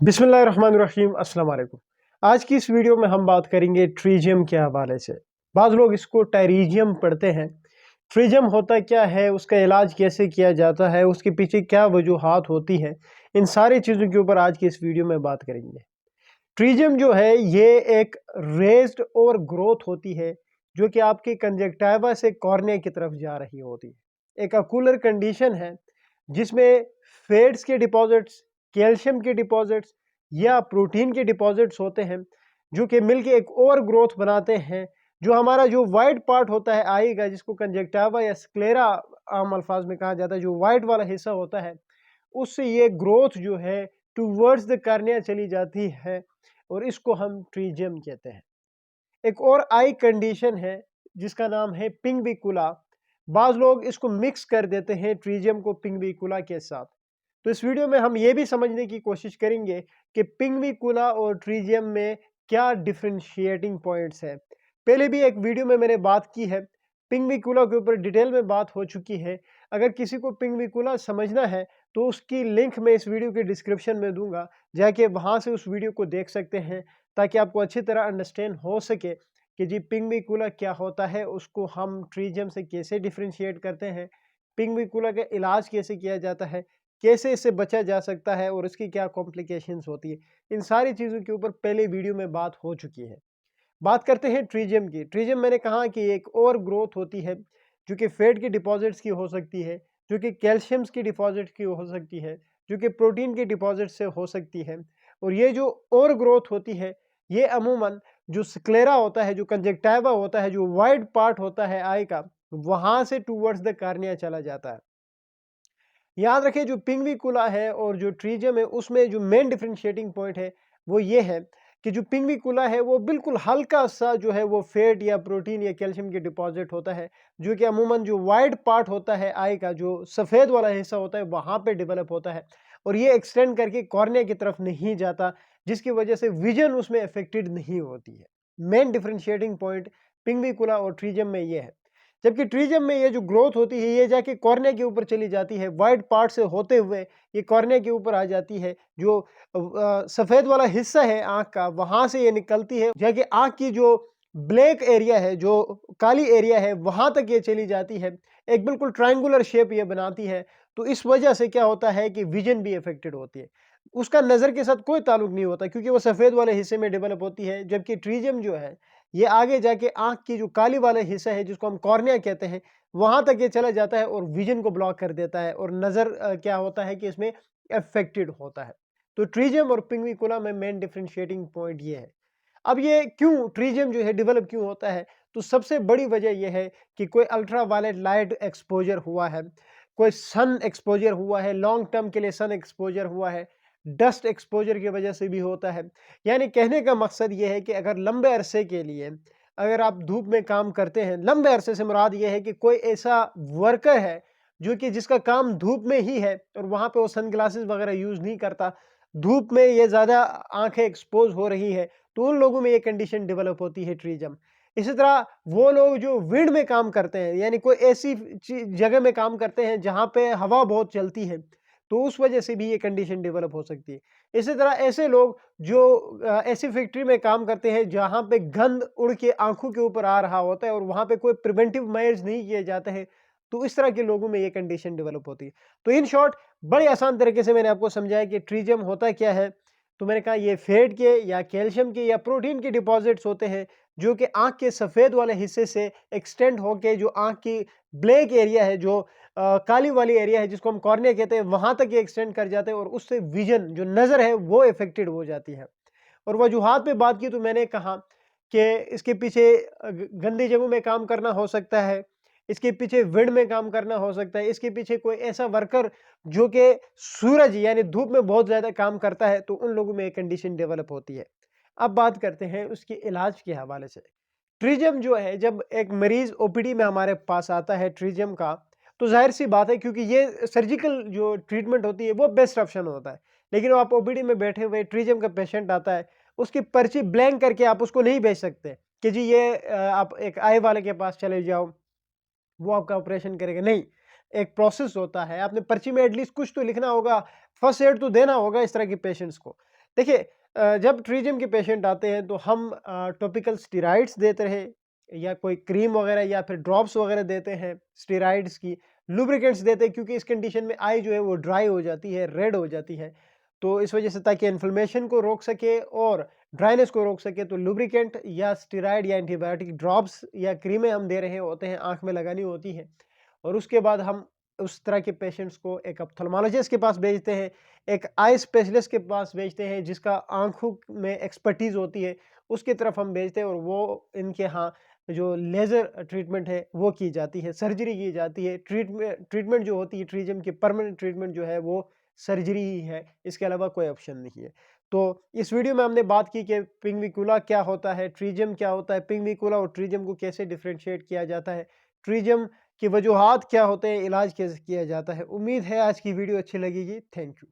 बिस्मिल्लाहिर्रहमानिर्रहीम अस्सलाम वालेकुम। आज की इस वीडियो में हम बात करेंगे ट्रीजियम के हवाले से। बाज़ लोग इसको टेरिजियम पढ़ते हैं। ट्रीजियम होता क्या है, उसका इलाज कैसे किया जाता है, उसके पीछे क्या वजूहात होती हैं, इन सारी चीज़ों के ऊपर आज की इस वीडियो में बात करेंगे। ट्रीजियम जो है ये एक रेज्ड और ग्रोथ होती है जो कि आपके कंजक्टिवा से कॉर्निया की तरफ जा रही होती है। एक अकूलर कंडीशन है जिसमें फेट्स के डिपॉजिट्स, कैल्शियम के डिपॉजिट्स या प्रोटीन के डिपॉजिट्स होते हैं जो कि मिलके एक और ग्रोथ बनाते हैं। जो हमारा जो वाइट पार्ट होता है आई का, जिसको कंजक्टिवा या स्क्लेरा आम अल्फाज में कहा जाता है, जो वाइट वाला हिस्सा होता है, उससे ये ग्रोथ जो है टूवर्ड्स द कार्निया चली जाती है और इसको हम ट्रीजियम कहते हैं। एक और आई कंडीशन है जिसका नाम है पिंगविकुला। बाज लोग इसको मिक्स कर देते हैं ट्रीजियम को पिंगविकुला के साथ। तो इस वीडियो में हम ये भी समझने की कोशिश करेंगे कि पिंगविकुला और ट्रीजियम में क्या डिफरेंशिएटिंग पॉइंट्स है। पहले भी एक वीडियो में मैंने बात की है, पिंगविकुला के ऊपर डिटेल में बात हो चुकी है। अगर किसी को पिंगविकुला समझना है तो उसकी लिंक मैं इस वीडियो के डिस्क्रिप्शन में दूंगा, जाके वहां से उस वीडियो को देख सकते हैं ताकि आपको अच्छी तरह अंडरस्टैंड हो सके कि जी पिंगविकुला क्या होता है, उसको हम ट्रीजियम से कैसे डिफरेंशिएट करते हैं, पिंगविकुला का इलाज कैसे किया जाता है, कैसे इससे बचा जा सकता है और इसकी क्या कॉम्प्लिकेशंस होती है। इन सारी चीज़ों के ऊपर पहले वीडियो में बात हो चुकी है। बात करते हैं ट्रीजियम की। ट्रीजियम मैंने कहा कि एक और ग्रोथ होती है जो कि फैट के डिपॉजिट्स की हो सकती है, जो कि कैल्शियम्स की डिपॉजिट की हो सकती है, जो कि प्रोटीन के डिपॉजिट से हो सकती है। और ये जो और ग्रोथ होती है ये अमूमन जो स्क्लेरा होता है, जो कंजक्टिवा होता है, जो वाइड पार्ट होता है आई का, वहां से टूवर्ड्स द कार्निया चला जाता है। याद रखें जो पिंगविकुला है और जो ट्रीजियम है उसमें जो मेन डिफरेंशिएटिंग पॉइंट है वो ये है कि जो पिंगविकुला है वो बिल्कुल हल्का सा जो है वो फैट या प्रोटीन या कैल्शियम के डिपॉजिट होता है, जो कि अमूमन जो वाइड पार्ट होता है आई का, जो सफ़ेद वाला हिस्सा होता है, वहाँ पे डेवलप होता है और ये एक्सटेंड करके कॉर्निया की तरफ नहीं जाता, जिसकी वजह से विजन उसमें अफेक्टेड नहीं होती है। मेन डिफरेंशिएटिंग पॉइंट पिंगविकुला और ट्रीजियम में ये है। जबकि ट्रीजियम में ये जो ग्रोथ होती है ये जाके कॉर्निया के ऊपर चली जाती है, वाइट पार्ट से होते हुए ये कॉर्निया के ऊपर आ जाती है। जो सफ़ेद वाला हिस्सा है आँख का, वहाँ से ये निकलती है जाके आँख की जो ब्लैक एरिया है, जो काली एरिया है, वहाँ तक ये चली जाती है। एक बिल्कुल ट्रायंगुलर शेप ये बनाती है। तो इस वजह से क्या होता है कि विजन भी अफेक्टेड होती है। उसका नज़र के साथ कोई ताल्लुक नहीं होता क्योंकि वो सफ़ेद वाले हिस्से में डेवलप होती है, जबकि ट्रीजियम जो है ये आगे जाके आँख की जो काली वाला हिस्सा है जिसको हम कॉर्निया कहते हैं, वहाँ तक ये चला जाता है और विजन को ब्लॉक कर देता है और नज़र क्या होता है कि इसमें अफेक्टेड होता है। तो ट्रीजियम और पिंगविकुला में मेन डिफरेंशिएटिंग पॉइंट ये है। अब ये क्यों ट्रीजियम जो है डेवलप क्यों होता है, तो सबसे बड़ी वजह यह है कि कोई अल्ट्रा वायलेट लाइट एक्सपोजर हुआ है, कोई सन एक्सपोजर हुआ है, लॉन्ग टर्म के लिए सन एक्सपोजर हुआ है, डस्ट एक्सपोजर की वजह से भी होता है। यानी कहने का मकसद ये है कि अगर लंबे अरसे के लिए अगर आप धूप में काम करते हैं, लंबे अरसे से मुराद ये है कि कोई ऐसा वर्कर है जो कि जिसका काम धूप में ही है और वहाँ पे वो सन ग्लासेस वगैरह यूज़ नहीं करता, धूप में ये ज़्यादा आंखें एक्सपोज हो रही है, तो उन लोगों में ये कंडीशन डेवलप होती है ट्रीजियम। इसी तरह वो लोग जो विंड में काम करते हैं, यानी कोई ऐसी जगह में काम करते हैं जहाँ पे हवा बहुत चलती है, तो उस वजह से भी ये कंडीशन डेवलप हो सकती है। इसी तरह ऐसे लोग जो ऐसी फैक्ट्री में काम करते हैं जहाँ पे गंद उड़ के आंखों के ऊपर आ रहा होता है और वहाँ पे कोई प्रिवेंटिव मेजर्स नहीं किए जाते हैं, तो इस तरह के लोगों में ये कंडीशन डेवलप होती है। तो इन शॉर्ट बड़े आसान तरीके से मैंने आपको समझाया कि ट्रीजियम होता क्या है। तो मैंने कहा ये फैट के या कैल्शियम के या प्रोटीन के डिपॉजिट्स होते हैं जो कि आंख के सफ़ेद वाले हिस्से से एक्सटेंड होके जो आंख की ब्लैक एरिया है, जो काली वाली एरिया है जिसको हम कॉर्निया कहते हैं, वहां तक ये एक्सटेंड कर जाते हैं और उससे विजन जो नज़र है वो अफेक्टेड हो जाती है। और वजूहात पे बात की तो मैंने कहा कि इसके पीछे गंदी जगहों में काम करना हो सकता है, इसके पीछे विंड में काम करना हो सकता है, इसके पीछे कोई ऐसा वर्कर जो कि सूरज यानी धूप में बहुत ज़्यादा काम करता है, तो उन लोगों में एक कंडीशन डेवलप होती है। अब बात करते हैं उसके इलाज के हवाले से। ट्रीजियम जो है जब एक मरीज ओपीडी में हमारे पास आता है ट्रीजियम का, तो जाहिर सी बात है क्योंकि ये सर्जिकल जो ट्रीटमेंट होती है वो बेस्ट ऑप्शन होता है। लेकिन आप ओपीडी में बैठे हुए ट्रीजियम का पेशेंट आता है, उसकी पर्ची ब्लैंक करके आप उसको नहीं भेज सकते कि जी ये आप एक आई वाले के पास चले जाओ, वो आपका ऑपरेशन करेगा, नहीं। एक प्रोसेस होता है, आपने पर्ची में एटलीस्ट कुछ तो लिखना होगा, फर्स्ट एड तो देना होगा इस तरह के पेशेंट्स को। देखिए जब ट्रीजियम के पेशेंट आते हैं तो हम टॉपिकल स्टेरॉइड्स देते रहे या कोई क्रीम वगैरह या फिर ड्रॉप्स वगैरह देते हैं स्टेरॉइड्स की, लुब्रिकेंट्स देते हैं क्योंकि इस कंडीशन में आई जो है वो ड्राई हो जाती है, रेड हो जाती है। तो इस वजह से ताकि इन्फ्लेमेशन को रोक सके और ड्राइनेस को रोक सके तो लुब्रिकेंट या स्टेरॉइड या एंटीबायोटिक ड्रॉप्स या क्रीमें हम दे रहे होते हैं, आँख में लगानी होती हैं। और उसके बाद हम उस तरह के पेशेंट्स को एक ऑप्थेल्मोलॉजिस्ट के पास भेजते हैं, एक आई स्पेशलिस्ट के पास भेजते हैं जिसका आँखों में एक्सपर्टीज़ होती है, उसकी तरफ हम भेजते हैं और वो इनके यहाँ जो लेज़र ट्रीटमेंट है वो की जाती है, सर्जरी की जाती है। ट्रीटमेंट जो होती है ट्रीजियम की परमानेंट ट्रीटमेंट जो है वो सर्जरी ही है, इसके अलावा कोई ऑप्शन नहीं है। तो इस वीडियो में हमने बात की कि पिंगविकुला क्या होता है, ट्रीजियम क्या होता है, पिंगविकुला और ट्रीजियम को कैसे डिफरेंशिएट किया जाता है, ट्रीजियम की वजूहात क्या होते हैं, इलाज कैसे किया जाता है। उम्मीद है आज की वीडियो अच्छी लगेगी। Thank you.